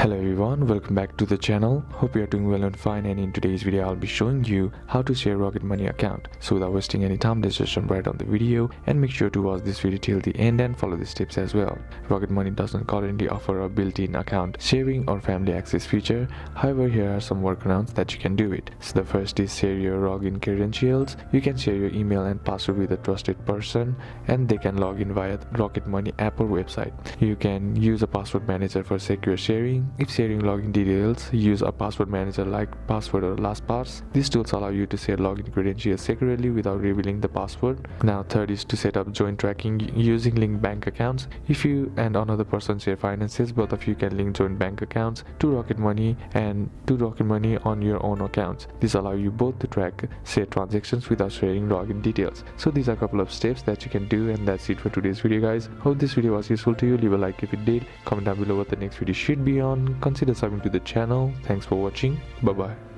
Hello everyone, welcome back to the channel. Hope you are doing well and fine, and in today's video I'll be showing you how to share Rocket Money account. So without wasting any time, let's just jump right on the video and make sure to watch this video till the end and follow the steps as well. Rocket Money doesn't currently offer a built-in account sharing or family access feature. However, here are some workarounds that you can do it. So the first is share your login credentials. You can share your email and password with a trusted person and they can log in via Rocket Money app or website. You can use a password manager for secure sharing. If sharing login details, use a password manager like Password or LastPass. These tools allow you to share login credentials securely without revealing the password. Now third is to set up joint tracking using linked bank accounts. If you and another person share finances, both of you can link joint bank accounts to Rocket Money and to Rocket Money on your own accounts. This allows you both to track share transactions without sharing login details. So these are a couple of steps that you can do, and that's it for today's video guys. Hope this video was useful to you. Leave a like if it did. Comment down below what the next video should be on. Consider subbing to the channel. Thanks for watching. Bye bye.